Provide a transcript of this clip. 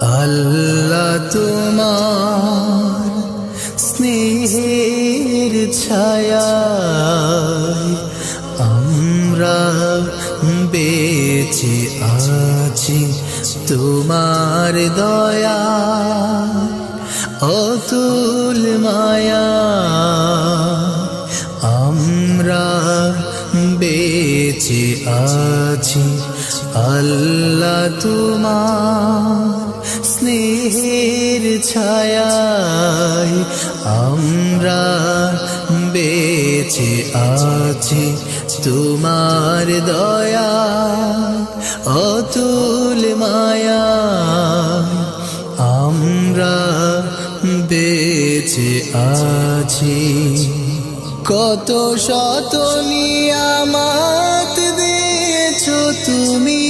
আল্লাহ তোমার স্নেহের ছায়ায় আমরা বেঁচে আছি, তোমার দয়া অতুল মায়া আমরা বেঁচে আছি। আল্লাহ তোমার স্নেহের ছায়ায় আমরা বেঁচে আছি, তোমার দয়া অতুল মায়া আমরা বেঁচে আছি। কত শত নিয়ামত দিয়েছো তুমি